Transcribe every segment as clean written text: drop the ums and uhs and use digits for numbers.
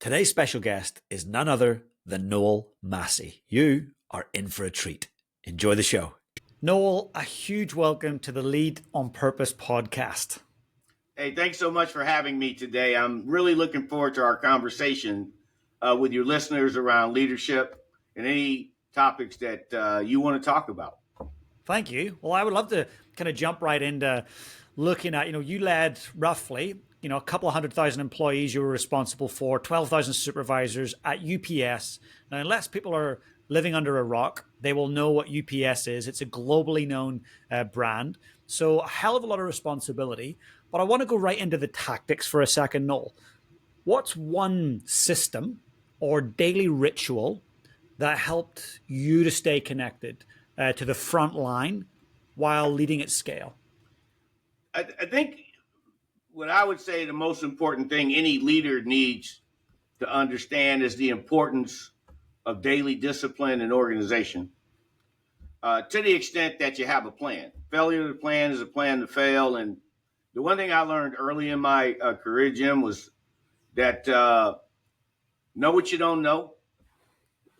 Today's special guest is none other than Noel Massie. You are in for a treat. Enjoy the show. Noel, a huge welcome to the Lead on Purpose podcast. Hey, thanks so much for having me today. I'm really looking forward to our conversation with your listeners around leadership and any topics that you want to talk about. Thank you. Well, I would love to kind of jump right into looking at, you led roughly, a couple of 100,000 employees you were responsible for, 12,000 supervisors at UPS. Now, unless people are living under a rock, they will know what UPS is. It's a globally known brand. So a hell of a lot of responsibility. But I want to go right into the tactics for a second, Noel. What's one system or daily ritual that helped you to stay connected to the front line while leading at scale? I think what I would say the most important thing any leader needs to understand is the importance of daily discipline and organization. To the extent that you have a plan. Failure to plan is a plan to fail. And the one thing I learned early in my career, Jim, was that know what you don't know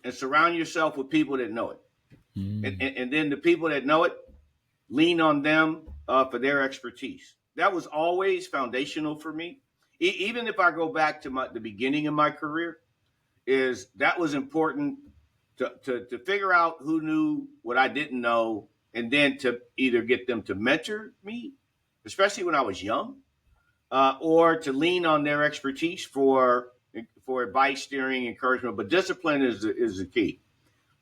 and surround yourself with people that know it. And then the people that know it, lean on them for their expertise. That was always foundational for me. Even if I go back to the beginning of my career, is that was important to figure out who knew what I didn't know, and then to either get them to mentor me, especially when I was young, or to lean on their expertise for advice, steering, encouragement. But discipline is the key.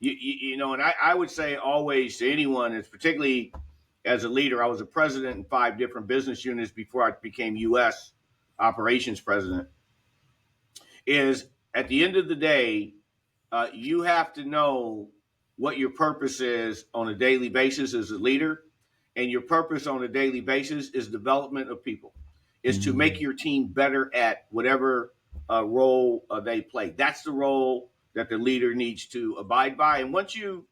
And I would say always to anyone, is particularly as a leader, I was a president in 5 different business units before I became U.S. operations president, is at the end of the day, you have to know what your purpose is on a daily basis as a leader. And your purpose on a daily basis is development of people, is to make your team better at whatever role they play. That's the role that the leader needs to abide by. And once you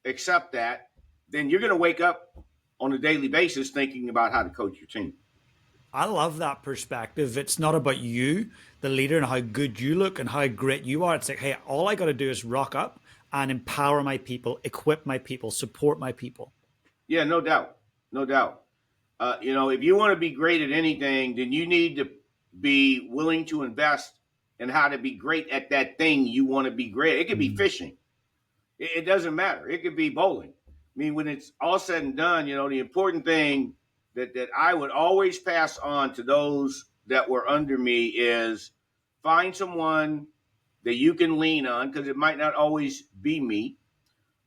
accept that, then you're going to wake up on a daily basis thinking about how to coach your team. I love that perspective. It's not about you, the leader, and how good you look and how great you are. It's like, hey, all I got to do is rock up and empower my people, equip my people, support my people. Yeah, no doubt. No doubt. If you want to be great at anything, then you need to be willing to invest in how to be great at that thing you want to be great. It could be fishing. It doesn't matter. It could be bowling. I mean, when it's all said and done, the important thing that I would always pass on to those that were under me is find someone that you can lean on, because it might not always be me,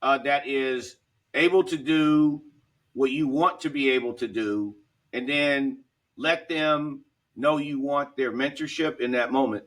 that is able to do what you want to be able to do, and then let them know you want their mentorship in that moment,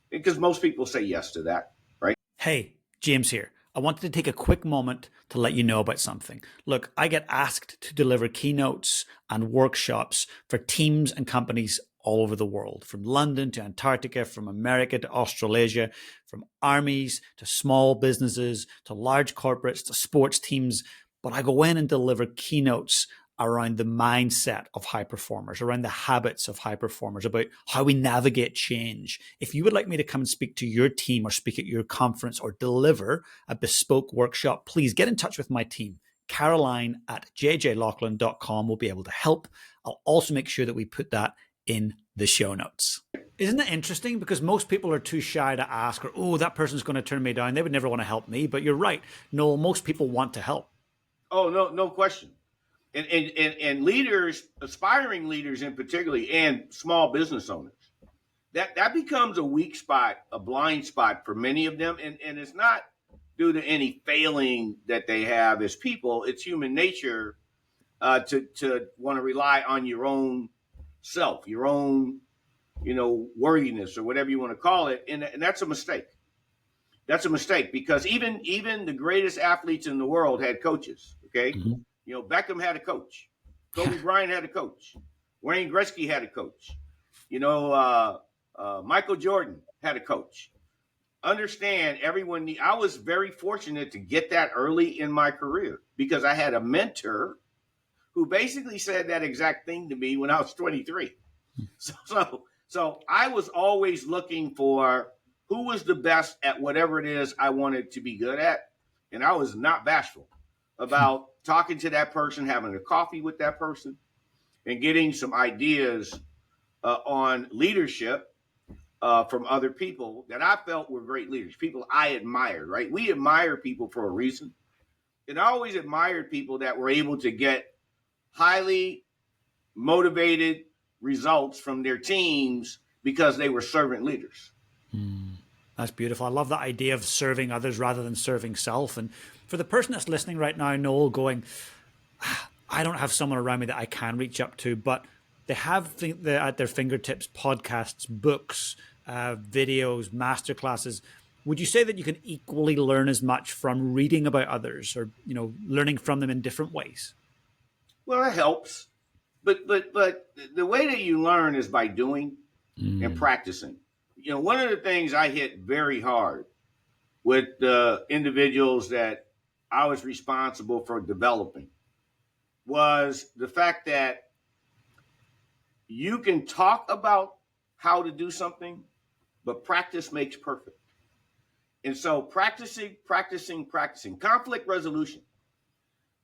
because most people say yes to that, right? Hey, James here. I wanted to take a quick moment to let you know about something. Look, I get asked to deliver keynotes and workshops for teams and companies all over the world, from London to Antarctica, from America to Australasia, from armies to small businesses to large corporates to sports teams. But I go in and deliver keynotes around the mindset of high performers, around the habits of high performers, about how we navigate change. If you would like me to come and speak to your team or speak at your conference or deliver a bespoke workshop, please get in touch with my team. Caroline at jjlaughlin.com will be able to help. I'll also make sure that we put that in the show notes. Isn't it interesting? Because most people are too shy to ask, or, oh, that person's going to turn me down. They would never want to help me. But you're right. No, most people want to help. Oh, no question. And leaders, aspiring leaders in particular, and small business owners, that becomes a weak spot, a blind spot for many of them. And it's not due to any failing that they have as people. It's human nature to want to rely on your own self, your own, worthiness, or whatever you want to call it. And that's a mistake. That's a mistake, because even the greatest athletes in the world had coaches. Okay. Mm-hmm. Beckham had a coach. Kobe Bryant had a coach. Wayne Gretzky had a coach. Michael Jordan had a coach. Understand, everyone. I was very fortunate to get that early in my career, because I had a mentor who basically said that exact thing to me when I was 23. So I was always looking for who was the best at whatever it is I wanted to be good at. And I was not bashful about talking to that person, having a coffee with that person, and getting some ideas on leadership from other people that I felt were great leaders, people I admired, right? We admire people for a reason. And I always admired people that were able to get highly motivated results from their teams because they were servant leaders. That's beautiful. I love that idea of serving others rather than serving self. And for the person that's listening right now, Noel, going, I don't have someone around me that I can reach up to, but they have at their fingertips podcasts, books, videos, masterclasses. Would you say that you can equally learn as much from reading about others, or learning from them in different ways? Well, it helps, but the way that you learn is by doing and practicing. One of the things I hit very hard with the individuals that I was responsible for developing was the fact that you can talk about how to do something, but practice makes perfect. And so practicing. Conflict resolution.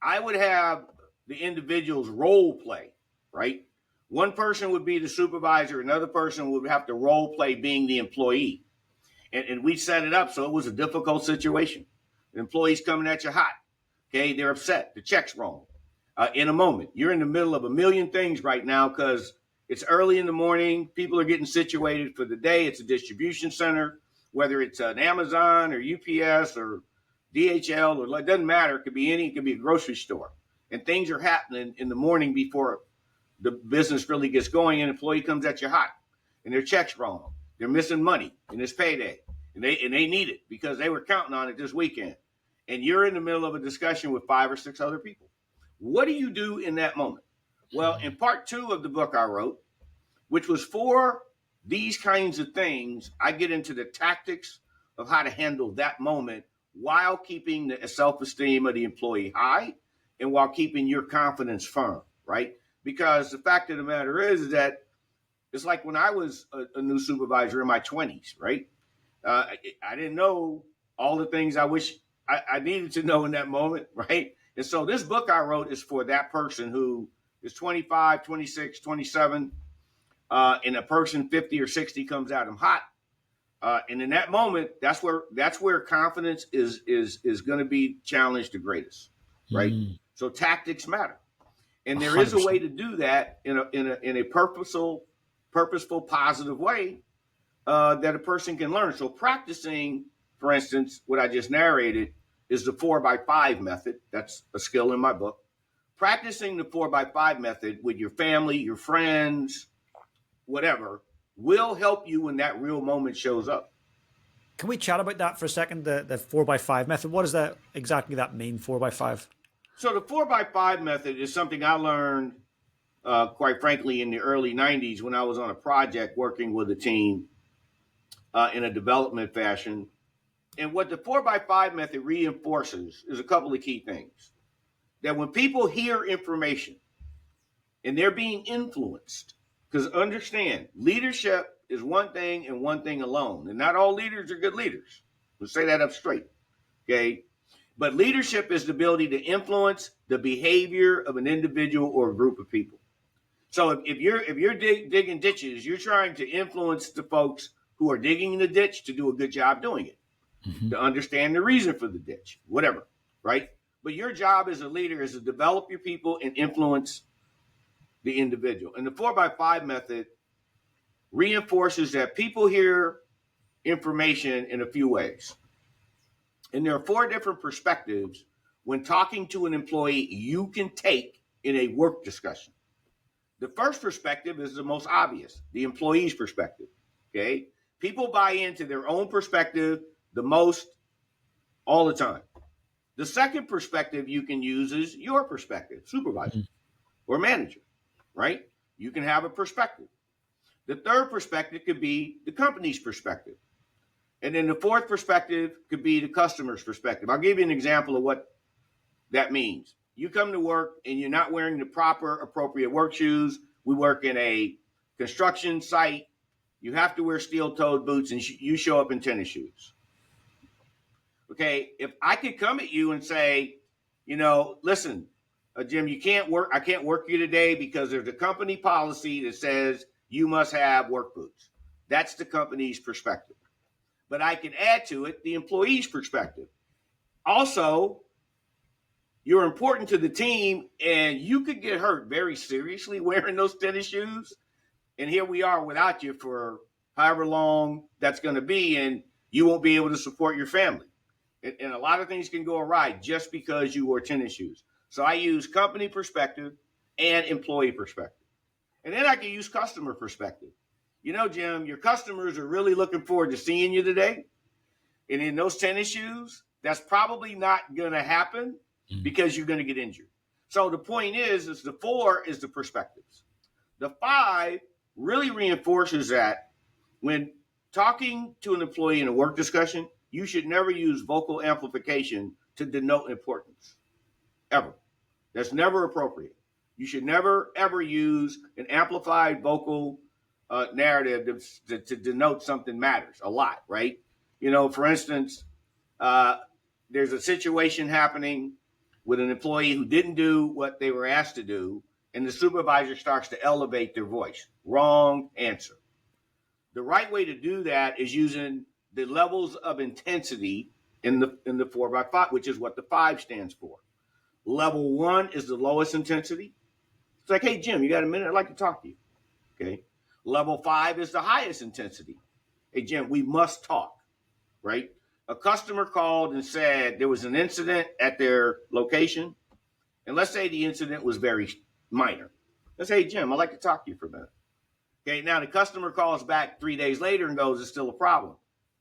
I would have the individuals role play, right? One person would be the supervisor, another person would have to role play being the employee. And we set it up so it was a difficult situation. The employee's coming at you hot. Okay, they're upset. The check's wrong. In a moment, you're in the middle of a million things right now because it's early in the morning. People are getting situated for the day. It's a distribution center, whether it's an Amazon or UPS or DHL, or it doesn't matter. It could be it could be a grocery store. And things are happening in the morning before the business really gets going, and an employee comes at you hot and their check's wrong. They're missing money and it's payday and they need it because they were counting on it this weekend. And you're in the middle of a discussion with 5 or 6 other people. What do you do in that moment? Well, in part 2 of the book I wrote, which was for these kinds of things, I get into the tactics of how to handle that moment while keeping the self-esteem of the employee high and while keeping your confidence firm, right? Because the fact of the matter is that it's like when I was a new supervisor in my 20s, right? I didn't know all the things I wish I needed to know in that moment, right? And so this book I wrote is for that person who is 25, 26, 27, and a person 50 or 60 comes at them hot. And in that moment, that's where confidence is going to be challenged the greatest, right? So tactics matter. And there 100%. Is a way to do that in a purposeful, positive way that a person can learn. So practicing, for instance, what I just narrated is the 4x5 method. That's a skill in my book. Practicing the 4x5 method with your family, your friends, whatever, will help you when that real moment shows up. Can we chat about that for a second? The 4x5 method. What does that exactly mean? 4x5. So the 4x5 method is something I learned, quite frankly, in the early 90s when I was on a project working with a team in a development fashion. And what the 4x5 method reinforces is a couple of key things. That when people hear information and they're being influenced, because understand, leadership is one thing and one thing alone. And not all leaders are good leaders. We'll say that up straight. Okay. But leadership is the ability to influence the behavior of an individual or a group of people. So if you're digging ditches, you're trying to influence the folks who are digging the ditch to do a good job doing it, to understand the reason for the ditch, whatever, right? But your job as a leader is to develop your people and influence the individual. And the 4x5 method reinforces that people hear information in a few ways. And there are 4 different perspectives when talking to an employee you can take in a work discussion. The first perspective is the most obvious, the employee's perspective, okay? People buy into their own perspective the most all the time. The second perspective you can use is your perspective, supervisor or manager, right? You can have a perspective. The third perspective could be the company's perspective. And then the fourth perspective could be the customer's perspective. I'll give you an example of what that means. You come to work and you're not wearing the proper appropriate work shoes. We work in a construction site You have to wear steel-toed boots, and you show up in tennis shoes. Okay, if I could come at you and say, listen, Jim, you can't work. I can't work you today because there's a company policy that says you must have work boots. That's the company's perspective. But I can add to it the employee's perspective. Also, you're important to the team, and you could get hurt very seriously wearing those tennis shoes. And here we are without you for however long that's going to be, and you won't be able to support your family. And a lot of things can go awry just because you wore tennis shoes. So I use company perspective and employee perspective. And then I can use customer perspective. Jim, your customers are really looking forward to seeing you today. And in those tennis shoes, that's probably not going to happen because you're going to get injured. So the point is the 4 is the perspectives. The 5 really reinforces that when talking to an employee in a work discussion, you should never use vocal amplification to denote importance, ever. That's never appropriate. You should never, ever use an amplified vocal narrative to denote something matters a lot, right? For instance, there's a situation happening with an employee who didn't do what they were asked to do, and the supervisor starts to elevate their voice. Wrong answer. The right way to do that is using the levels of intensity in the 4x5, which is what the 5 stands for. Level 1 is the lowest intensity. It's like, hey, Jim, you got a minute? I'd like to talk to you. Okay. Level 5 is the highest intensity. Hey, Jim, we must talk, right? A customer called and said there was an incident at their location. And let's say the incident was very minor. Let's say, hey, Jim, I'd like to talk to you for a minute. Okay, now the customer calls back 3 days later and goes, it's still a problem.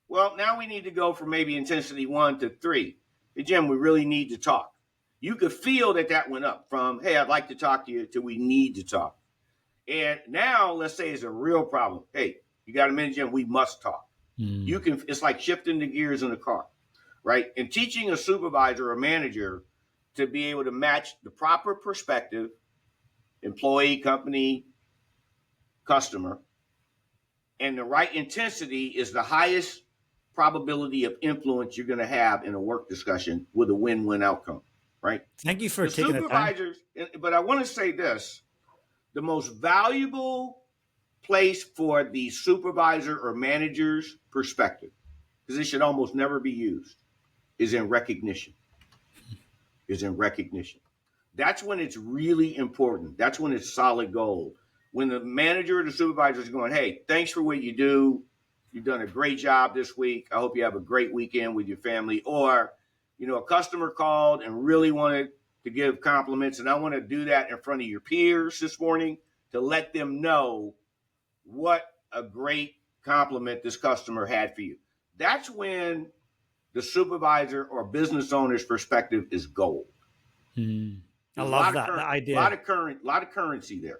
Well, now we need to go from maybe intensity 1 to 3. Hey, Jim, we really need to talk. You could feel that went up from, hey, I'd like to talk to you, to we need to talk. And now let's say it's a real problem. Hey, you got a minute, Jim? We must talk. It's like shifting the gears in a car, right? And teaching a supervisor or manager to be able to match the proper perspective, employee, company, customer, and the right intensity is the highest probability of influence you're going to have in a work discussion with a win-win outcome, right? Thank you for taking the time. But I want to say this, the most valuable place for the supervisor or manager's perspective, because it should almost never be used, is in recognition. That's when it's really important. That's when it's solid gold. When the manager or the supervisor is going, hey, thanks for what you do. You've done a great job this week. I hope you have a great weekend with your family. Or, a customer called and really wanted to give compliments, and I want to do that in front of your peers this morning to let them know what a great compliment this customer had for you. That's when the supervisor or business owner's perspective is gold. I love that idea. A lot of currency there.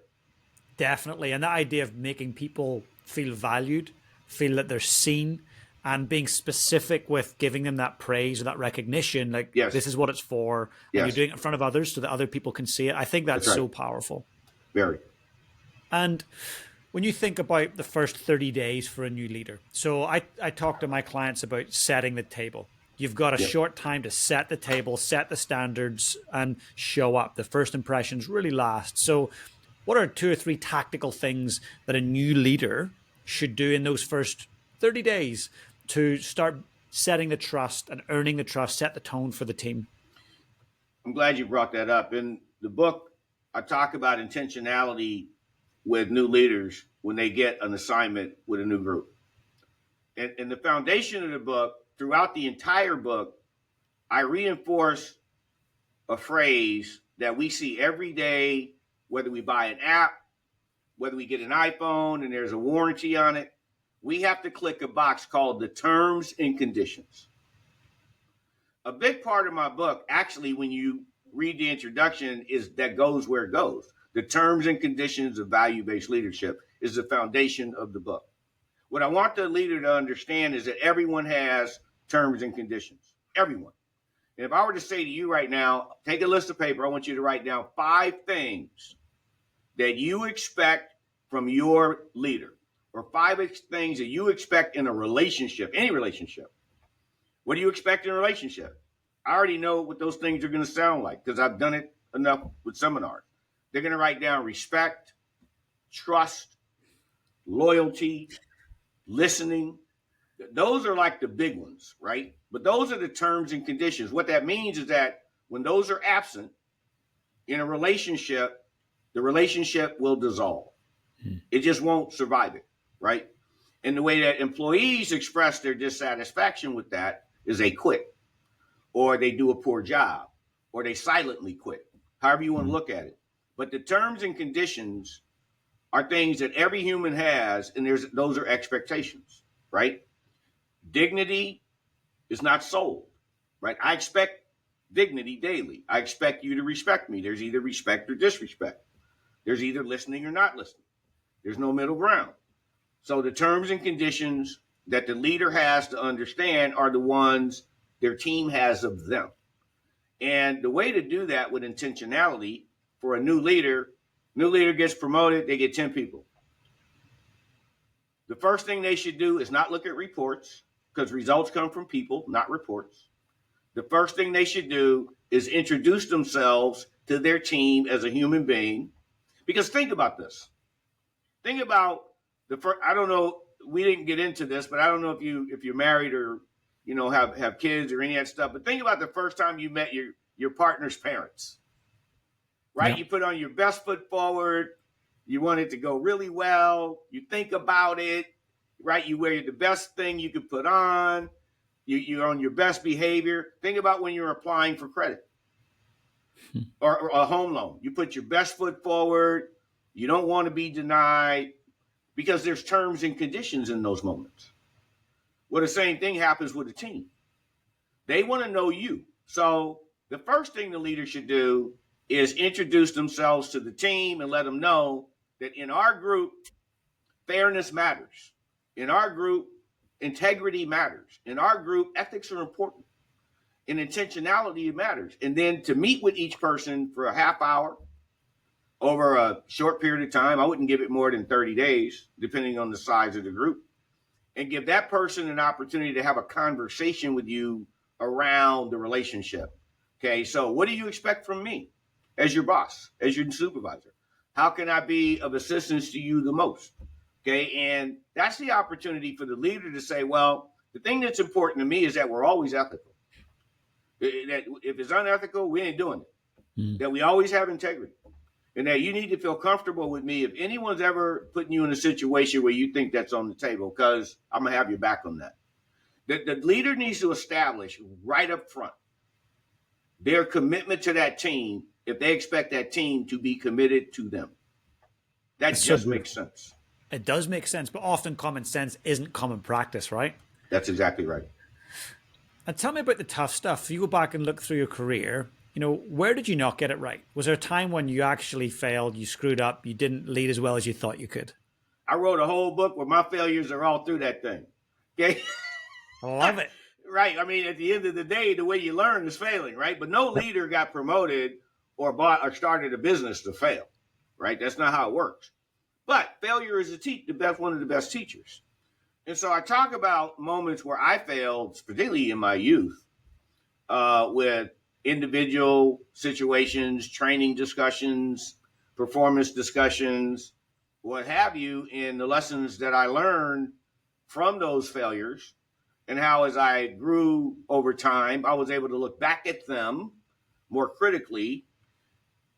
Definitely. And that idea of making people feel valued, feel that they're seen, and being specific with giving them that praise or that recognition, like, yes, this is what it's for. Yes. And you're doing it in front of others so that other people can see it. I think that's right. So powerful. Very. And when you think about the first 30 days for a new leader, so I talk to my clients about setting the table. You've got a short time to set the table, set the standards, and show up. The first impressions really last. So what are 2 or 3 tactical things that a new leader should do in those first 30 days to start setting the trust and earning the trust, set the tone for the team? I'm glad you brought that up. In the book, I talk about intentionality with new leaders when they get an assignment with a new group. And the foundation of the book, throughout the entire book, I reinforce a phrase that we see every day, whether we buy an app, whether we get an iPhone and there's a warranty on it. We have to click a box called the terms and conditions. A big part of my book, actually, when you read the introduction, is that goes where it goes. The terms and conditions of value-based leadership is the foundation of the book. What I want the leader to understand is that everyone has terms and conditions. Everyone. And if I were to say to you right now, take a list of paper, I want you to write down 5 things that you expect from your leader or 5 things that you expect in a relationship, any relationship. What do you expect in a relationship? I already know what those things are going to sound like because I've done it enough with seminars. They're going to write down respect, trust, loyalty, listening. Those are like the big ones, right? But those are the terms and conditions. What that means is that when those are absent in a relationship, the relationship will dissolve. It just won't survive it, right? And the way that employees express their dissatisfaction with that is they quit, or they do a poor job, or they silently quit, however you want to look at it. But the terms and conditions are things that every human has, and those are expectations, right? Dignity is not sold, right? I expect dignity daily. I expect you to respect me. There's either respect or disrespect. There's either listening or not listening. There's no middle ground. So the terms and conditions that the leader has to understand are the ones their team has of them. And the way to do that with intentionality for a new leader gets promoted, they get 10 people. The first thing they should do is not look at reports, because results come from people, not reports. The first thing they should do is introduce themselves to their team as a human being. Because think about this. Think about the first, I don't know, we didn't get into this, but I don't know if you're married or have kids or any of that stuff. But think about the first time you met your partner's parents, right? Yeah. You put on your best foot forward. You want it to go really well. You think about it, right? You wear the best thing you could put on. You're on your best behavior. Think about when you're applying for credit or a home loan. You put your best foot forward. You don't want to be denied, because there's terms and conditions in those moments. Well, the same thing happens with a team. They want to know you. So the first thing the leader should do is introduce themselves to the team and let them know that in our group, fairness matters. In our group, integrity matters. In our group, ethics are important. In intentionality, it matters. And then to meet with each person for a half hour over a short period of time, I wouldn't give it more than 30 days, depending on the size of the group, and give that person an opportunity to have a conversation with you around the relationship. Okay, so what do you expect from me as your boss, as your supervisor? How can I be of assistance to you the most? Okay, and that's the opportunity for the leader to say, well, the thing that's important to me is that we're always ethical. That if it's unethical, we ain't doing it. That we always have integrity. And that you need to feel comfortable with me if anyone's ever putting you in a situation where you think that's on the table, because I'm going to have your back on that. The leader needs to establish right up front their commitment to that team if they expect that team to be committed to them. That just makes sense. It does make sense, but often common sense isn't common practice, right? That's exactly right. And tell me about the tough stuff. If you go back and look through your career, where did you not get it right? Was there a time when you actually failed, you screwed up, you didn't lead as well as you thought you could? I wrote a whole book where my failures are all through that thing. Okay? I love it. Right. I mean, at the end of the day, the way you learn is failing, right? But no leader got promoted or bought or started a business to fail, right? That's not how it works. But failure is one of the best teachers. And so I talk about moments where I failed, particularly in my youth, with individual situations, training discussions, performance discussions, what have you, in the lessons that I learned from those failures, and how as I grew over time, I was able to look back at them more critically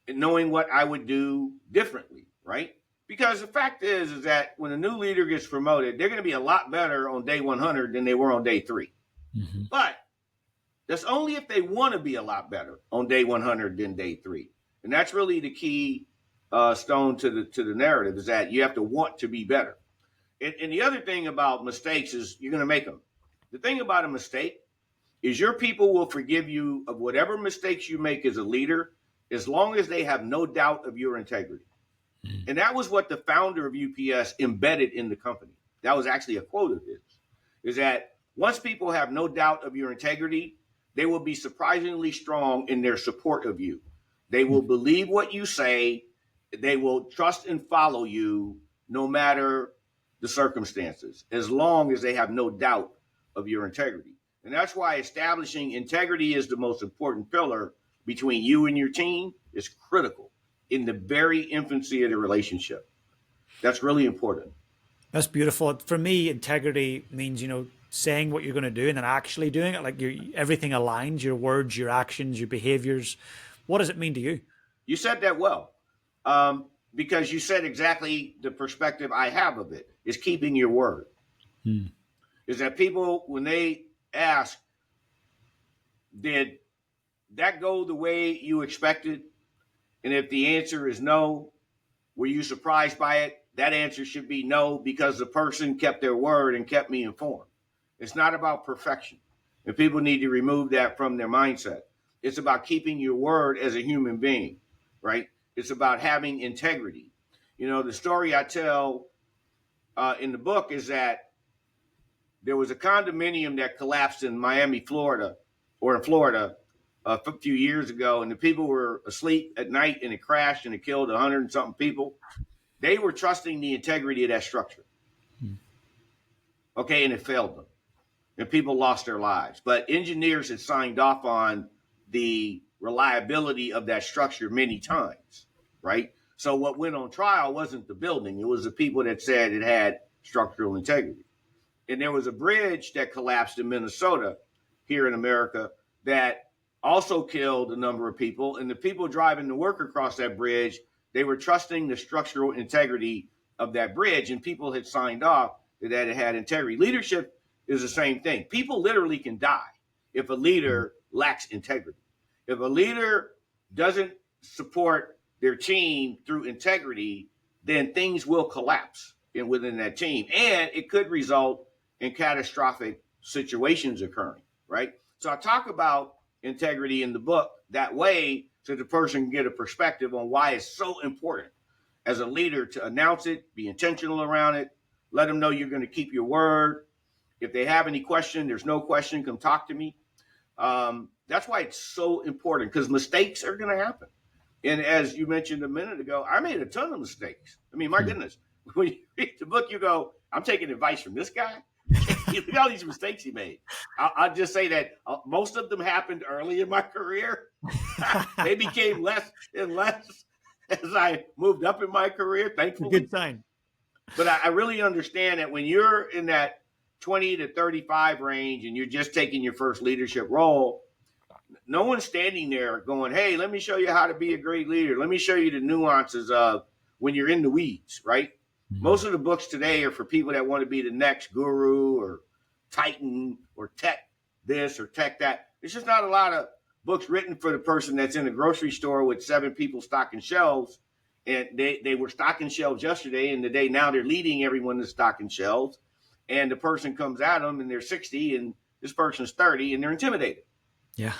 and knowing what I would do differently, right? Because the fact is that when a new leader gets promoted, they're going to be a lot better on day 100 than they were on day 3. Mm-hmm. But that's only if they want to be a lot better on day 100 than day 3. And that's really the key stone to the narrative, is that you have to want to be better. And the other thing about mistakes is you're going to make them. The thing about a mistake is your people will forgive you of whatever mistakes you make as a leader, as long as they have no doubt of your integrity. And that was what the founder of UPS embedded in the company. That was actually a quote of his, is that once people have no doubt of your integrity, they will be surprisingly strong in their support of you. They will believe what you say. They will trust and follow you no matter the circumstances, as long as they have no doubt of your integrity. And that's why establishing integrity is the most important pillar between you and your team is critical in the very infancy of the relationship. That's really important. That's beautiful. For me, integrity means, saying what you're going to do and then actually doing it. Like everything aligns, your words, your actions, your behaviors. What does it mean to you? You said that well, because you said exactly the perspective I have of it is keeping your word. Is that people, when they ask, did that go the way you expected? And if the answer is no, were you surprised by it? That answer should be no, because the person kept their word and kept me informed. It's not about perfection. And people need to remove that from their mindset. It's about keeping your word as a human being, right? It's about having integrity. The story I tell in the book is that there was a condominium that collapsed in Miami, Florida, or in Florida a few years ago, and the people were asleep at night, and it crashed and it killed 100 and something people. They were trusting the integrity of that structure. Okay, and it failed them. And people lost their lives. But engineers had signed off on the reliability of that structure many times, right? So what went on trial wasn't the building. It was the people that said it had structural integrity. And there was a bridge that collapsed in Minnesota, here in America, that also killed a number of people. And the people driving to work across that bridge, they were trusting the structural integrity of that bridge, and people had signed off that it had integrity. Leadership is the same thing. People literally can die if a leader lacks integrity. If a leader doesn't support their team through integrity, then things will collapse within that team, and it could result in catastrophic situations occurring, right? So I talk about integrity in the book that way, so the person can get a perspective on why it's so important as a leader to announce it, be intentional around it, let them know you're going to keep your word. If they have any question, there's no question, come talk to me. That's why it's so important, because mistakes are going to happen. And as you mentioned a minute ago, I made a ton of mistakes. I mean, my goodness, when you read the book, you go, I'm taking advice from this guy. Look at all these mistakes he made. I'll just say that most of them happened early in my career. They became less and less as I moved up in my career, thankfully. Good sign. But I really understand that when you're in that 20 to 35 range and you're just taking your first leadership role, no one's standing there going, hey, let me show you how to be a great leader. Let me show you the nuances of when you're in the weeds, right? Most of the books today are for people that want to be the next guru or titan or tech this or tech that. There's just not a lot of books written for the person that's in a grocery store with 7 people stocking shelves. And they were stocking shelves yesterday, and today now they're leading everyone to stocking shelves. And the person comes at them and they're 60 and this person's 30 and they're intimidated. Yeah.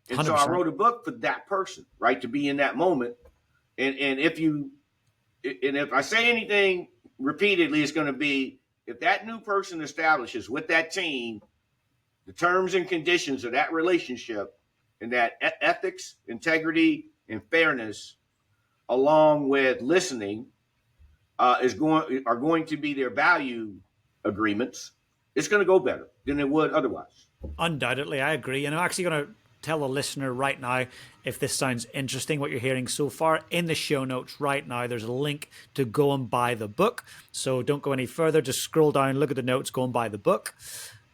100%. And so I wrote a book for that person, right, to be in that moment. And if I say anything repeatedly, it's going to be, if that new person establishes with that team the terms and conditions of that relationship, and that ethics, integrity, and fairness, along with listening, are going to be their value agreements, it's going to go better than it would otherwise. Undoubtedly, I agree. And I'm actually going to tell the listener right now, if this sounds interesting, what you're hearing so far, in the show notes right now, there's a link to go and buy the book. So don't go any further. Just scroll down, look at the notes, go and buy the book.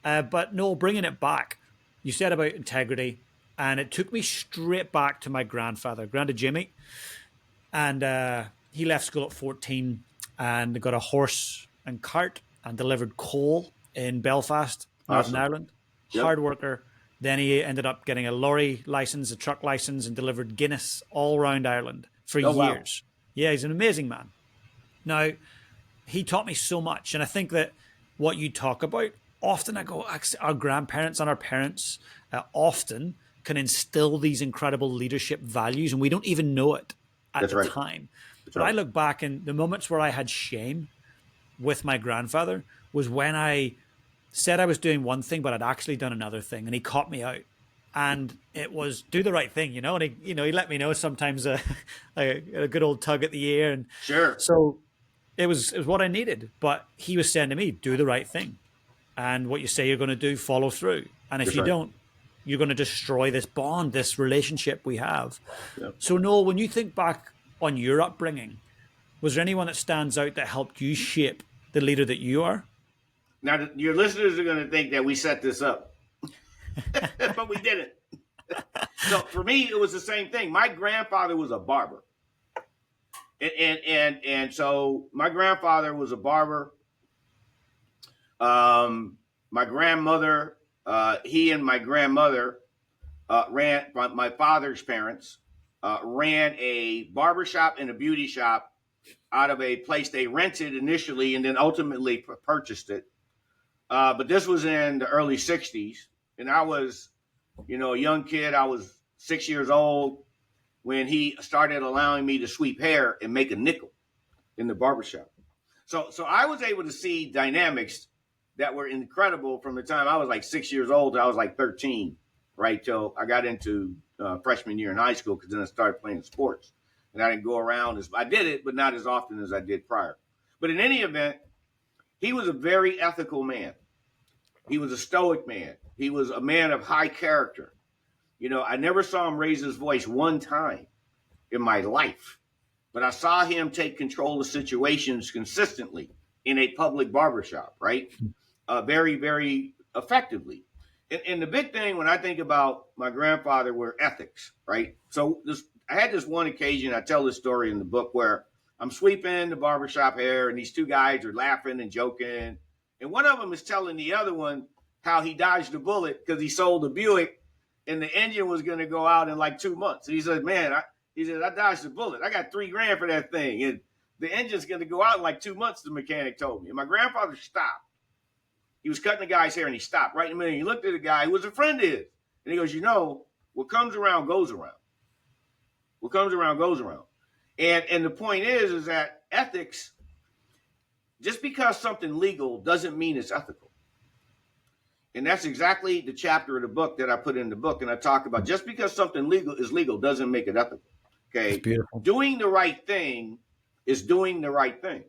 But Noel, bringing it back, you said about integrity, and it took me straight back to my grandfather, Granda Jimmy. And he left school at 14 and got a horse and cart and delivered coal in Belfast, Northern Ireland. Yep. Hard worker. Then he ended up getting a lorry license, a truck license, and delivered Guinness all around Ireland for years. Wow. Yeah, he's an amazing man. Now, he taught me so much. And I think that what you talk about, often I go, our grandparents and our parents often can instill these incredible leadership values, and we don't even know it at the time. But I look back, and the moments where I had shame with my grandfather was when I said I was doing one thing, but I'd actually done another thing, and he caught me out. And it was do the right thing, and he let me know sometimes a good old tug at the ear. And sure. So It was what I needed. But he was saying to me, do the right thing. And what you say you're going to do, follow through. And if That's you right. don't, you're going to destroy this bond, this relationship we have. Yeah. So, Noel, when you think back on your upbringing, was there anyone that stands out that helped you shape the leader that you are? Now, your listeners are going to think that we set this up, but we didn't. So for me, it was the same thing. My grandfather was a barber, and so my grandfather was a barber. My grandmother, he and my grandmother ran. My father's parents ran a barber shop and a beauty shop out of a place they rented initially, and then ultimately purchased it. But this was in the early '60s, and I was, a young kid. I was 6 years old when he started allowing me to sweep hair and make a nickel in the barbershop. So I was able to see dynamics that were incredible from the time I was like 6 years old to I was like 13, right? Till I got into freshman year in high school, because then I started playing sports. And I didn't go around I did it, but not as often as I did prior. But in any event, he was a very ethical man. He was a stoic man. He was a man of high character. I never saw him raise his voice one time in my life, but I saw him take control of situations consistently in a public barbershop, right? Very, very effectively. And the big thing when I think about my grandfather were ethics, right? So I had this one occasion, I tell this story in the book, where I'm sweeping the barbershop hair and these two guys are laughing and joking. And one of them is telling the other one how he dodged a bullet because he sold a Buick and the engine was going to go out in like 2 months. And he said, man, I dodged a bullet. I got $3,000 for that thing. And the engine's going to go out in like 2 months, the mechanic told me. And my grandfather stopped. He was cutting the guy's hair and he stopped right in the middle. He looked at the guy who was a friend of his. And he goes, what comes around goes around. What comes around goes around. And the point is that ethics, just because something legal doesn't mean it's ethical. And that's exactly the chapter of the book that I put in the book. And I talk about just because something legal is legal doesn't make it ethical. Okay. That's beautiful. Doing the right thing is doing the right thing.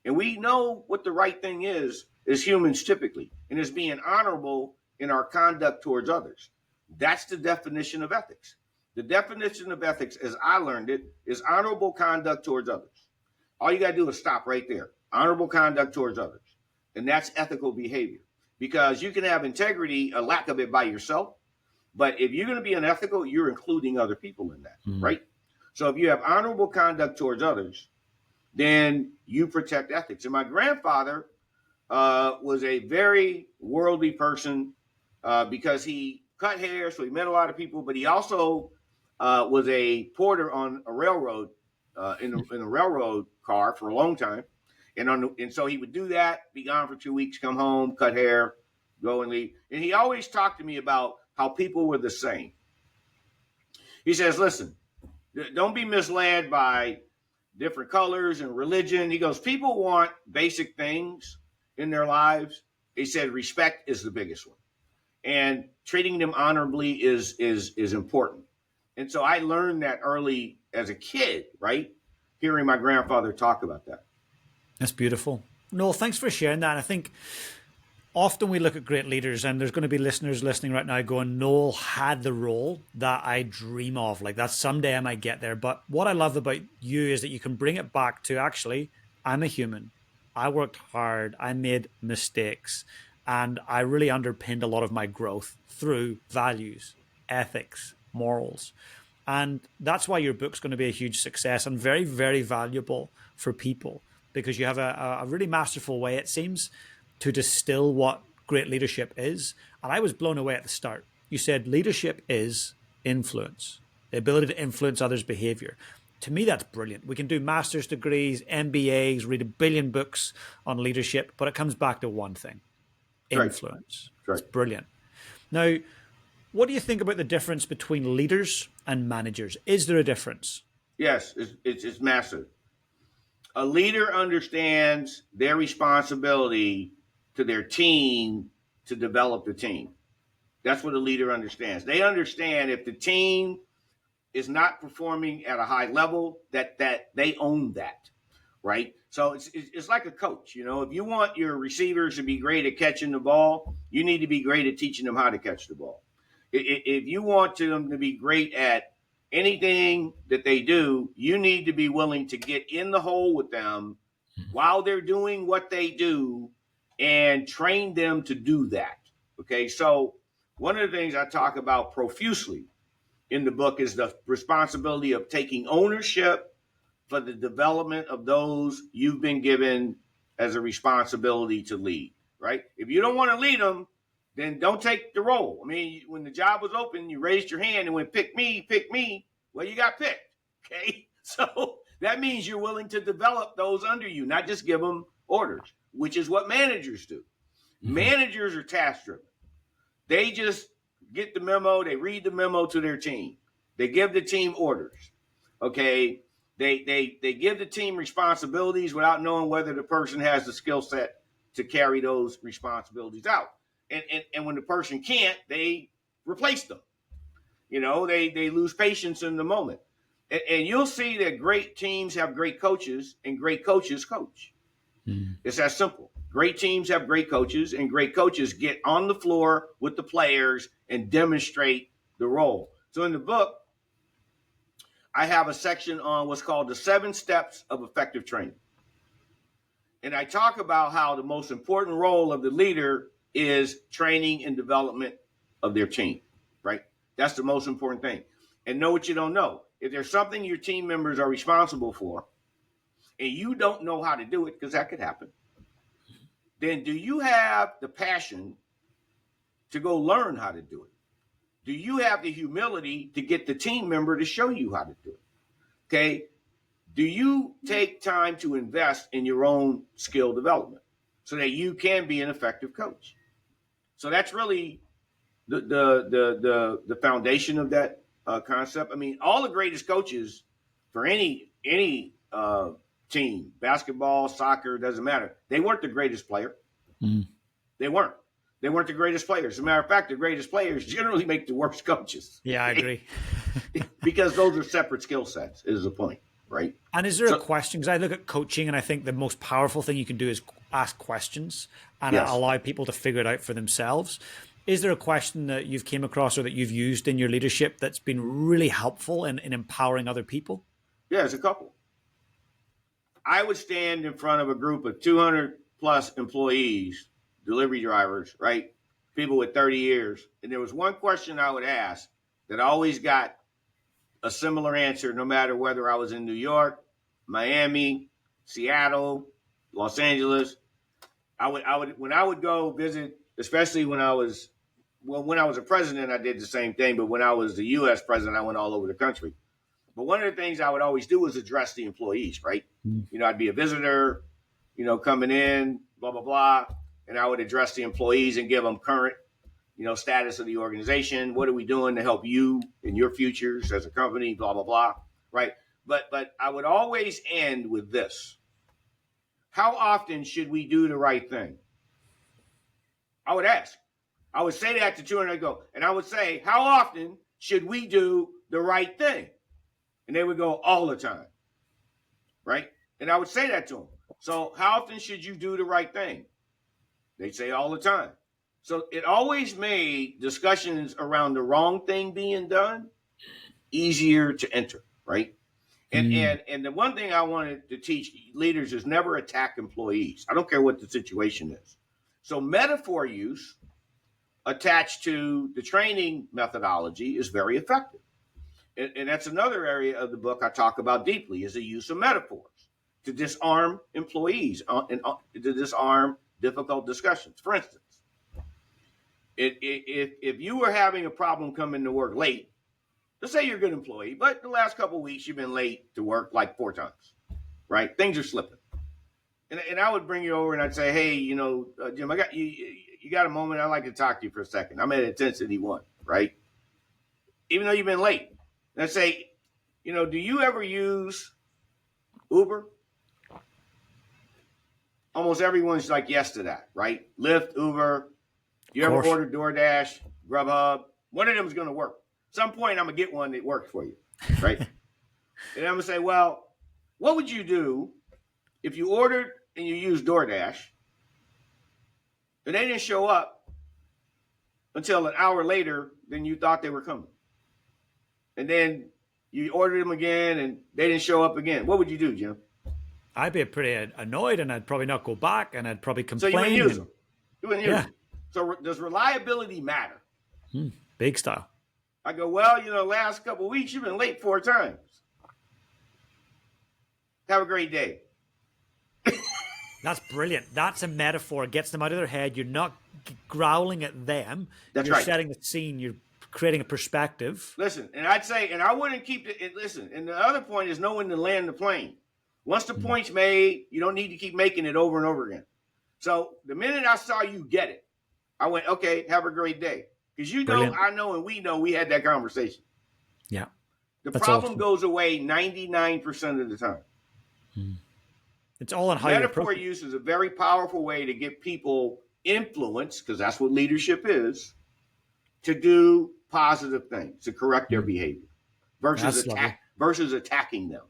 And we know what the right thing is as humans typically, and is being honorable in our conduct towards others. That's the definition of ethics. The definition of ethics, as I learned it, is honorable conduct towards others. All you got to do is stop right there. Honorable conduct towards others. And that's ethical behavior. Because you can have integrity, a lack of it by yourself, but if you're going to be unethical, you're including other people in that, right? So if you have honorable conduct towards others, then you protect ethics. And my grandfather was a very worldly person because he cut hair, so he met a lot of people, but he also was a porter on a railroad, in a railroad car for a long time. And so he would do that, be gone for 2 weeks, come home, cut hair, go and leave. And he always talked to me about how people were the same. He says, listen, don't be misled by different colors and religion. He goes, people want basic things in their lives. He said, respect is the biggest one. And treating them honorably is important. And so I learned that early as a kid, right? Hearing my grandfather talk about that. That's beautiful. Noel, thanks for sharing that. I think often we look at great leaders, and there's going to be listeners listening right now going, Noel had the role that I dream of. Like that someday I might get there. But what I love about you is that you can bring it back to actually, I'm a human. I worked hard. I made mistakes. And I really underpinned a lot of my growth through values, ethics, morals. And that's why your book's going to be a huge success and very, very valuable for people, because you have a really masterful way, it seems, to distill what great leadership is. And I was blown away at the start. You said leadership is influence, the ability to influence others' behavior. To me, that's brilliant. We can do master's degrees, MBAs, read 1 billion books on leadership, but it comes back to one thing: influence. Right. It's brilliant. Now, what do you think about the difference between leaders and managers? Is there a difference? Yes, it's massive. A leader understands their responsibility to their team to develop the team. That's what a leader understands. They understand if the team is not performing at a high level, that they own that, right? So it's like a coach. If you want your receivers to be great at catching the ball, you need to be great at teaching them how to catch the ball. If you want them to be great at anything that they do, you need to be willing to get in the hole with them while they're doing what they do and train them to do that. Okay, so one of the things I talk about profusely in the book is the responsibility of taking ownership for the development of those you've been given as a responsibility to lead, right? If you don't want to lead them, then don't take the role. I mean, when the job was open, you raised your hand and went, pick me, pick me. Well, you got picked, okay? So that means you're willing to develop those under you, not just give them orders, which is what managers do. Managers are task driven. They just get the memo, they read the memo to their team. They give the team orders, okay? They give the team responsibilities without knowing whether the person has the skill set to carry those responsibilities out. And when the person can't, they replace them. They lose patience in the moment. And you'll see that great teams have great coaches and great coaches coach. It's that simple. Great teams have great coaches and great coaches get on the floor with the players and demonstrate the role. So in the book, I have a section on what's called the 7 steps of effective training. And I talk about how the most important role of the leader is training and development of their team, right? That's the most important thing. And know what you don't know. If there's something your team members are responsible for and you don't know how to do it, because that could happen, then do you have the passion to go learn how to do it? Do you have the humility to get the team member to show you how to do it? Okay. Do you take time to invest in your own skill development so that you can be an effective coach? So that's really the foundation of that concept. I mean, all the greatest coaches for any team, basketball, soccer, doesn't matter. They weren't the greatest player. They weren't. They weren't the greatest players. As a matter of fact, the greatest players generally make the worst coaches. Yeah, I agree. Because those are separate skill sets, is the point, right? And is there a question? Because I look at coaching and I think the most powerful thing you can do is ask questions and allow people to figure it out for themselves. Is there a question that you've came across or that you've used in your leadership that's been really helpful in empowering other people? Yeah, there's a couple. I would stand in front of a group of 200 plus employees, delivery drivers, right? People with 30 years. And there was one question I would ask that always got a similar answer, no matter whether I was in New York, Miami, Seattle, Los Angeles. When I would go visit, especially when I was a president, I did the same thing. But when I was the U.S. president, I went all over the country. But one of the things I would always do was address the employees, right? I'd be a visitor, coming in, blah, blah, blah. And I would address the employees and give them current, status of the organization. What are we doing to help you in your futures as a company, blah, blah, blah, right? But I would always end with this. How often should we do the right thing? I would ask. I would say that to 200, and I would say, how often should we do the right thing? And they would go, all the time, right? And I would say that to them. So how often should you do the right thing? They'd say all the time. So it always made discussions around the wrong thing being done easier to enter, right? And the one thing I wanted to teach leaders is never attack employees. I don't care what the situation is. So metaphor use attached to the training methodology is very effective. And that's another area of the book I talk about deeply, is the use of metaphors to disarm employees and to disarm difficult discussions. For instance, if you were having a problem coming to work late, let's say you're a good employee, but the last couple of weeks you've been late to work like 4 times, right? Things are slipping. And I would bring you over and I'd say, hey, Jim, I got you got a moment? I'd like to talk to you for a second. I'm at intensity 1, right? Even though you've been late. And I'd say, do you ever use Uber? Almost everyone's like yes to that, right? Lyft, Uber. You ever order DoorDash, Grubhub? One of them is going to work. At some point, I'm going to get one that works for you, right? And I'm going to say, well, what would you do if you ordered and you used DoorDash, and they didn't show up until an hour later than you thought they were coming, and then you ordered them again and they didn't show up again, what would you do, Jim? I'd be pretty annoyed, and I'd probably not go back, and I'd probably So you wouldn't complain. use them. You wouldn't use Yeah, them. So does reliability matter? big style. I go, well, last couple of weeks you've been late 4 times. Have a great day. That's brilliant. That's a metaphor. It gets them out of their head. You're not growling at them. That's You're right. setting the scene. You're creating a perspective. Listen, and I'd say, and I wouldn't keep it. Listen, and the other point is knowing to land the plane. Once the point's made, you don't need to keep making it over and over again. So the minute I saw you get it, I went, okay, have a great day. Because Brilliant. I know, and we know we had that conversation. Yeah. The That's problem awesome. goes away 99% of the time. It's all on how you Metaphor approach it. use is a very powerful way to get people influence, because that's what leadership is, to do positive things, to correct their behavior versus That's attacking them.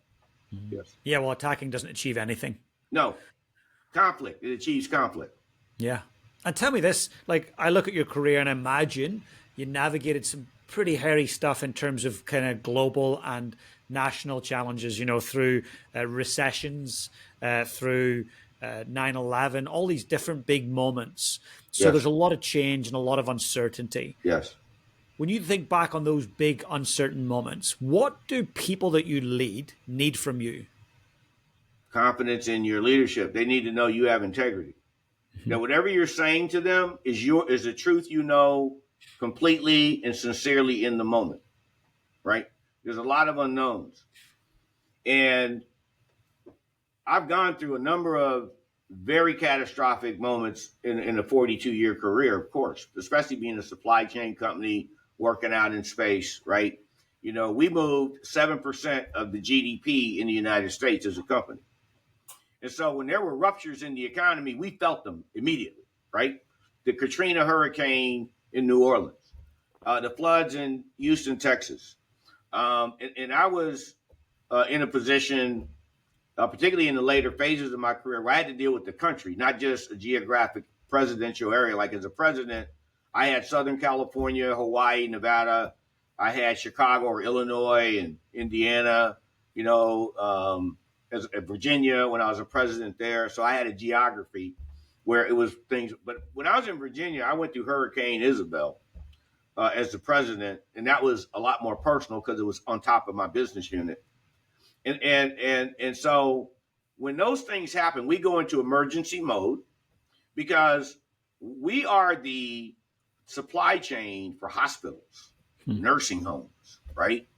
Yes. Yeah, well, attacking doesn't achieve anything. No. Conflict. It achieves conflict. Yeah. And tell me this, like, I look at your career and imagine you navigated some pretty hairy stuff in terms of kind of global and national challenges, through recessions, through 9/11, all these different big moments. So Yes. there's a lot of change and a lot of uncertainty. Yes. When you think back on those big uncertain moments, what do people that you lead need from you? Confidence in your leadership. They need to know you have integrity. That whatever you're saying to them is the truth completely and sincerely in the moment. Right? There's a lot of unknowns. And I've gone through a number of very catastrophic moments in a 42-year career, of course, especially being a supply chain company, working out in space, right? We moved 7% of the GDP in the United States as a company. And so when there were ruptures in the economy, we felt them immediately, right? The Katrina hurricane in New Orleans, the floods in Houston, Texas. And I was in a position, particularly in the later phases of my career, where I had to deal with the country, not just a geographic presidential area. Like as a president, I had Southern California, Hawaii, Nevada. I had Chicago or Illinois and Indiana, as Virginia when I was a president there. So I had a geography where it was things. But when I was in Virginia, I went through Hurricane Isabel as the president, and that was a lot more personal because it was on top of my business unit. And so when those things happen, we go into emergency mode because we are the supply chain for hospitals, nursing homes, right?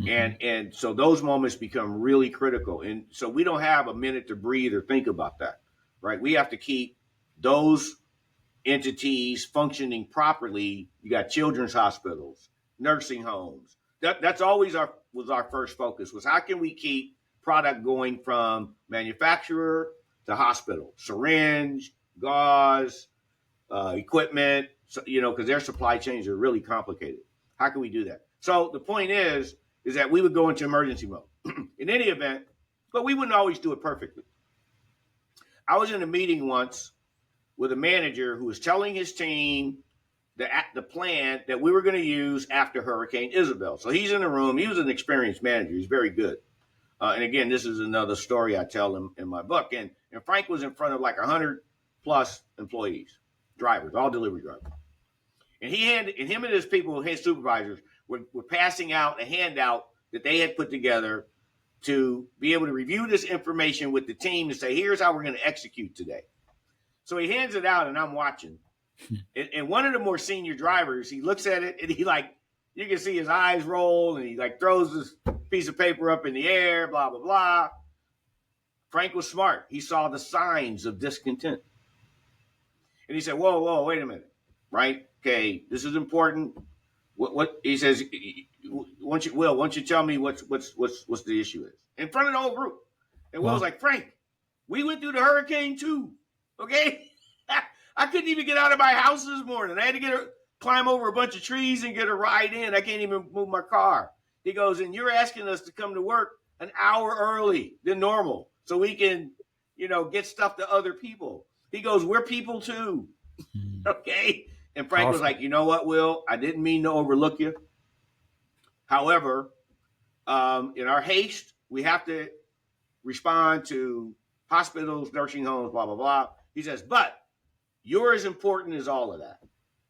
And so those moments become really critical. And so we don't have a minute to breathe or think about that, right? We have to keep those entities functioning properly. You got children's hospitals, nursing homes. That's always was our first focus, was how can we keep product going from manufacturer to hospital, syringe, gauze, equipment, because their supply chains are really complicated. How can we do that? So the point is that we would go into emergency mode in any event, but we wouldn't always do it perfectly. I was in a meeting once with a manager who was telling his team the plan that we were going to use after Hurricane Isabel. So he's in the room. He was an experienced manager. He's very good. And again, this is another story I tell in my book. And Frank was in front of like 100 plus employees, drivers, all delivery drivers. And him and his people, his supervisors, were passing out a handout that they had put together to be able to review this information with the team and say, here's how we're going to execute today. So he hands it out and I'm watching. And one of the more senior drivers, he looks at it and you can see his eyes roll and he throws this piece of paper up in the air, blah, blah, blah. Frank was smart. He saw the signs of discontent. And he said, whoa, wait a minute, right? Okay, this is important. What he says, why don't you tell me what's the issue is in front of the whole group? And Will was like, Frank, we went through the hurricane too. Okay. I couldn't even get out of my house this morning. I had to climb over a bunch of trees and get a ride in. I can't even move my car. He goes, and you're asking us to come to work an hour early than normal so we can, get stuff to other people. He goes, we're people too. Okay. And Frank was Powerful. like, you know what, Will? I didn't mean to overlook you. However, in our haste, we have to respond to hospitals, nursing homes, blah, blah, blah. He says, but you're as important as all of that.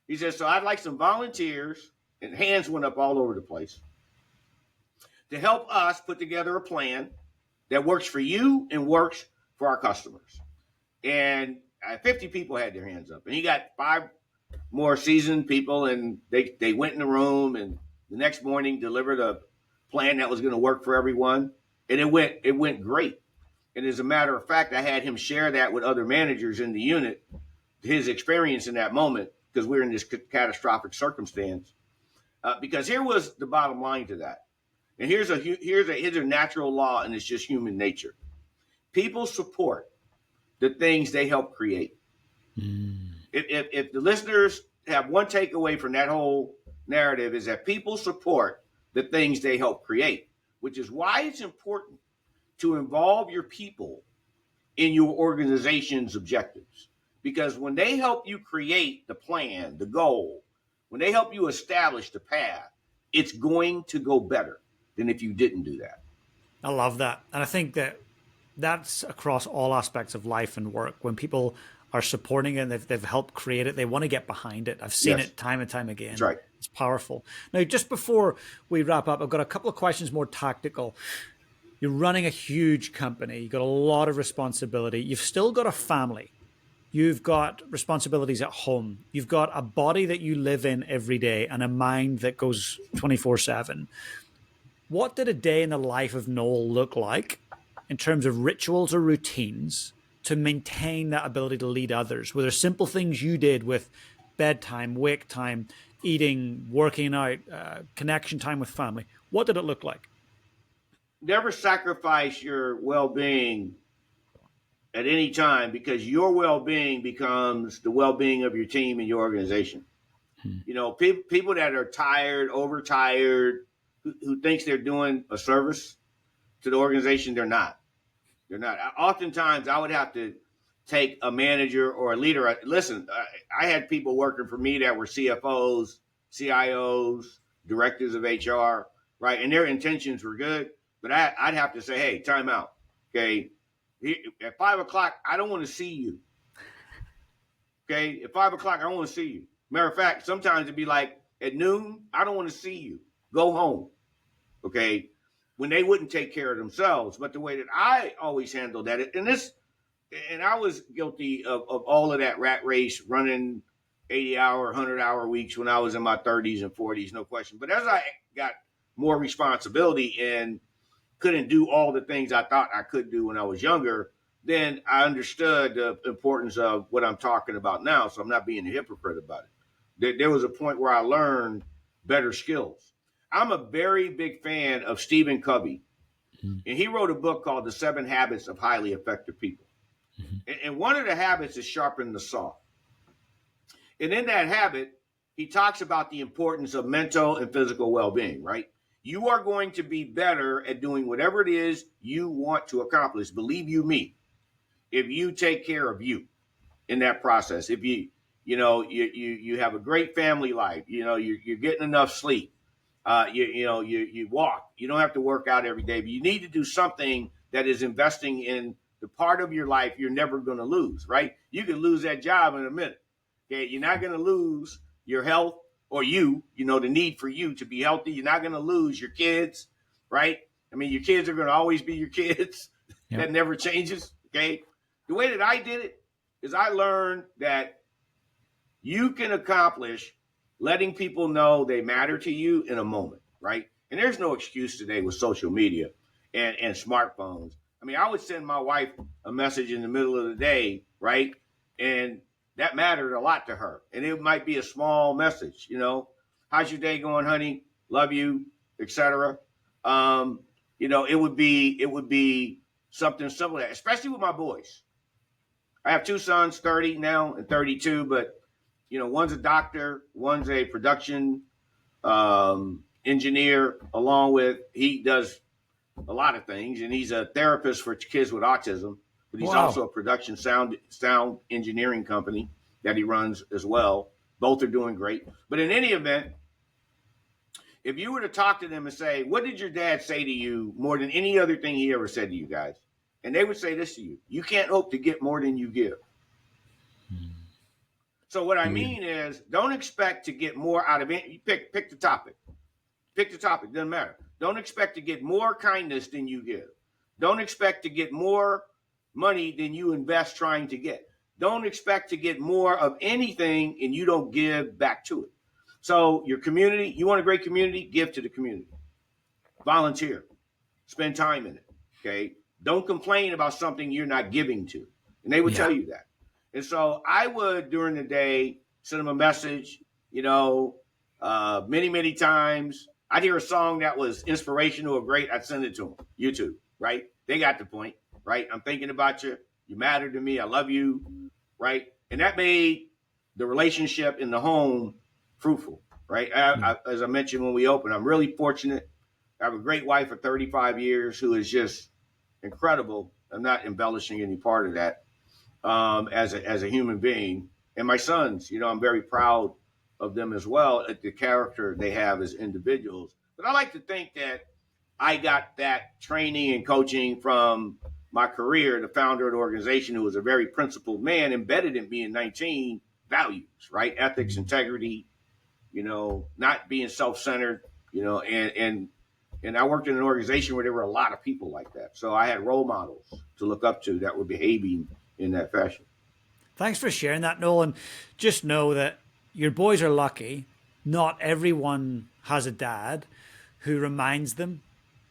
He says, so I'd like some volunteers, and hands went up all over the place, to help us put together a plan that works for you and works for our customers. And 50 people had their hands up. And he got 5 more seasoned people, and they went in the room, and the next morning delivered a plan that was going to work for everyone. And it went great. And as a matter of fact, I had him share that with other managers in the unit, his experience in that moment, because we were in this catastrophic circumstance. Because here was the bottom line to that. And here's a natural law, and it's just human nature. People support the things they help create. If the listeners have one takeaway from that whole narrative, is that people support the things they help create, which is why it's important to involve your people in your organization's objectives. Because when they help you create the plan, the goal, when they help you establish the path, it's going to go better than if you didn't do that. I love that. And I think that that's across all aspects of life and work. When people are supporting it and they've helped create it, they want to get behind it. I've seen it time and time again. That's right. It's powerful. Now, just before we wrap up, I've got a couple of questions more tactical. You're running a huge company. You've got a lot of responsibility. You've still got a family. You've got responsibilities at home. You've got a body that you live in every day and a mind that goes 24/7. What did a day in the life of Noel look like in terms of rituals or routines to maintain that ability to lead others? Were there simple things you did with bedtime, wake time, eating, working out, connection time with family? What did it look like? Never sacrifice your well-being at any time, because your well-being becomes the well-being of your team and your organization. People that are tired, overtired, who thinks they're doing a service to the organization, they're not. They're not. Oftentimes, I would have to take a manager or a leader. Listen, I had people working for me that were CFOs, CIOs, directors of HR, right? And their intentions were good, but I'd have to say, hey, time out. Okay. At 5 o'clock, I don't want to see you. Okay. At 5 o'clock, I don't want to see you. Matter of fact, sometimes it'd be like at noon, I don't want to see you. Go home. Okay. When they wouldn't take care of themselves. But the way that I always handled that, and I was guilty of all of that rat race, running 80-hour, 100-hour weeks when I was in my 30s and 40s, no question. But as I got more responsibility and couldn't do all the things I thought I could do when I was younger, then I understood the importance of what I'm talking about now. So I'm not being a hypocrite about it. There was a point where I learned better skills. I'm a very big fan of Stephen Covey, and he wrote a book called The 7 Habits of Highly Effective People. And one of the habits is sharpen the saw. And in that habit, he talks about the importance of mental and physical well-being, right? You are going to be better at doing whatever it is you want to accomplish. Believe you me, if you take care of you in that process, if you have a great family life, you're getting enough sleep, you walk, you don't have to work out every day, but you need to do something that is investing in the part of your life you're never going to lose, right? You can lose that job in a minute. Okay, you're not going to lose your health or the need for you to be healthy. You're not going to lose your kids, right? I mean, your kids are going to always be your kids. Yep. That never changes, okay? The way that I did it is I learned that you can accomplish letting people know they matter to you in a moment, right? And there's no excuse today with social media and smartphones. I mean, I would send my wife a message in the middle of the day, right? And that mattered a lot to her. And it might be a small message, how's your day going, honey? Love you, etc. It would be something simple, especially with my boys. I have 2 sons, 30 now and 32, but one's a doctor, one's a production engineer, he does a lot of things, and he's a therapist for kids with autism. but he's Wow. also a production sound engineering company that he runs as well. Both are doing great. But in any event, if you were to talk to them and say, what did your dad say to you more than any other thing he ever said to you guys? And they would say this to you: you can't hope to get more than you give. So what I Beautiful. mean is, don't expect to get more out of it. You pick the topic. Pick the topic. Doesn't matter. Don't expect to get more kindness than you give. Don't expect to get more money than you invest trying to get. Don't expect to get more of anything and you don't give back to it. So your community, you want a great community, give to the community. Volunteer. Spend time in it. Okay. Don't complain about something you're not giving to. And they would Yeah. tell you that. And so I would, during the day, send them a message, you know, many, many times. I'd hear a song that was inspirational or great. I'd send it to them. YouTube, right? They got the point, right? I'm thinking about you. You matter to me. I love you, right? And that made the relationship in the home fruitful, right? As I mentioned when we opened, I'm really fortunate. I have a great wife of 35 years who is just incredible. I'm not embellishing any part of that, as a human being. And my sons, I'm very proud of them as well, at the character they have as individuals. But I like to think that I got that training and coaching from my career, the founder of the organization, who was a very principled man, embedded in me in 19 values, right? Ethics, integrity, not being self-centered, and I worked in an organization where there were a lot of people like that. So I had role models to look up to that were behaving in that fashion. Thanks for sharing that, Noel. And just know that your boys are lucky. Not everyone has a dad who reminds them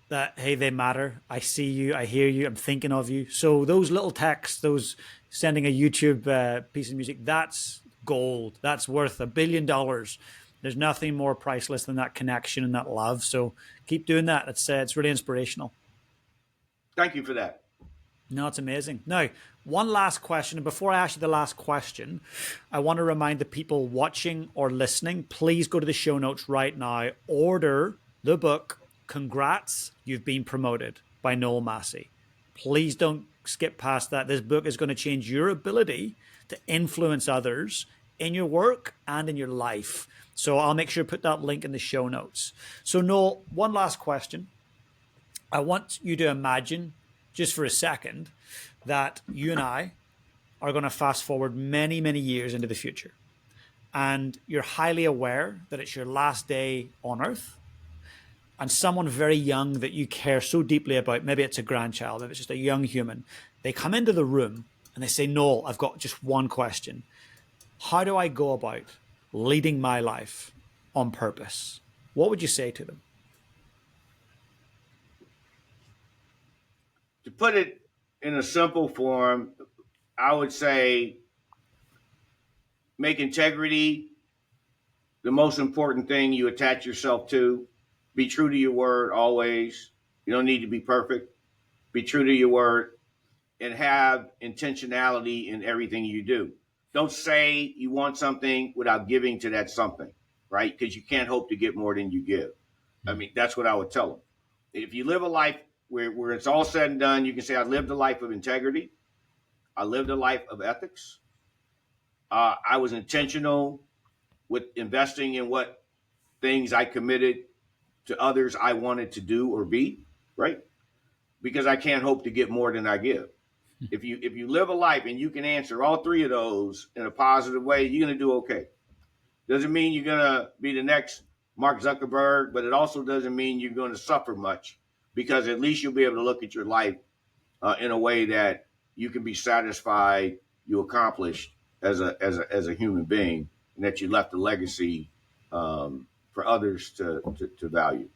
that, hey, they matter. I see you. I hear you. I'm thinking of you. So those little texts, those sending a YouTube piece of music, that's gold. That's worth $1 billion. There's nothing more priceless than that connection and that love. So keep doing that. It's really inspirational. Thank you for that. No, it's amazing. Now, one last question. And before I ask you the last question, I want to remind the people watching or listening, please go to the show notes right now. Order the book, Congrats, You've Been Promoted by Noel Massie. Please don't skip past that. This book is going to change your ability to influence others in your work and in your life. So I'll make sure to put that link in the show notes. So Noel, one last question. I want you to imagine, just for a second, that you and I are going to fast forward many, many years into the future. And you're highly aware that it's your last day on Earth. And someone very young that you care so deeply about, maybe it's a grandchild, maybe it's just a young human, they come into the room and they say, Noel, I've got just one question. How do I go about leading my life on purpose? What would you say to them? To put it in a simple form, I would say make integrity the most important thing you attach yourself to. Be true to your word always. You don't need to be perfect. Be true to your word and have intentionality in everything you do. Don't say you want something without giving to that something, right? Because you can't hope to get more than you give. I mean, that's what I would tell them. If you live a life where it's all said and done, you can say, I lived a life of integrity. I lived a life of ethics. I was intentional with investing in what things I committed to others I wanted to do or be, right? Because I can't hope to get more than I give. If you live a life and you can answer all three of those in a positive way, you're gonna do okay. Doesn't mean you're gonna be the next Mark Zuckerberg, but it also doesn't mean you're going to suffer much, because at least you'll be able to look at your life in a way that you can be satisfied you accomplished as a human being, and that you left a legacy for others to value.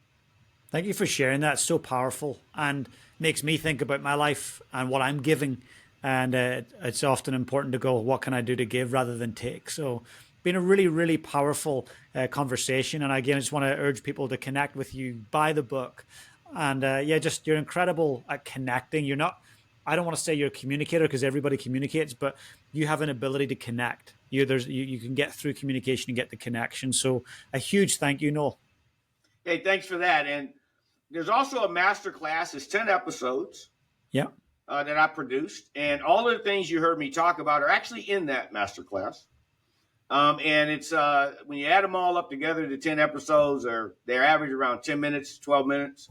Thank you for sharing that. It's so powerful and makes me think about my life and what I'm giving. And it's often important to go, what can I do to give rather than take? So, been a really, really powerful conversation. And again, I just want to urge people to connect with you, buy the book. And just you're incredible at connecting. You're not, I don't want to say you're a communicator because everybody communicates, but you have an ability to connect. You can get through communication and get the connection. So, a huge thank you, Noel. Hey, thanks for that. And there's also a master class. It's 10 episodes. Yeah. that I produced. And all of the things you heard me talk about are actually in that masterclass. And it's when you add them all up together, the 10 episodes they're average around 10 minutes, 12 minutes.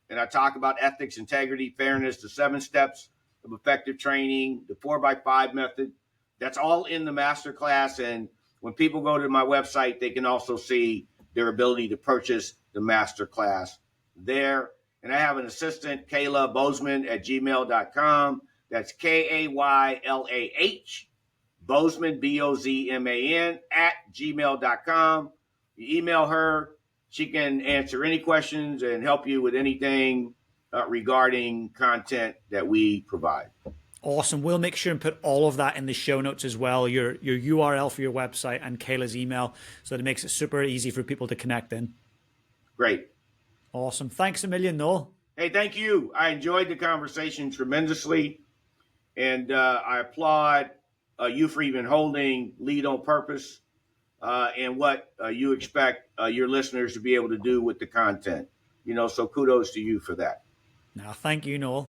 And I talk about ethics, integrity, fairness, the 7 steps of effective training, the 4x5 method. That's all in the masterclass. And when people go to my website, they can also see their ability to purchase the masterclass there. And I have an assistant, Kayla Bozeman at gmail.com. That's KAYLAH Bozeman, BOZMAN, at gmail.com. You email her. She can answer any questions and help you with anything regarding content that we provide. Awesome. We'll make sure and put all of that in the show notes as well, your URL for your website and Kayla's email, so that it makes it super easy for people to connect in. Great. Awesome. Thanks a million, Noel. Hey, thank you. I enjoyed the conversation tremendously, and I applaud you for even holding Lead on Purpose and what you expect your listeners to be able to do with the content. So kudos to you for that. Now, thank you, Noel.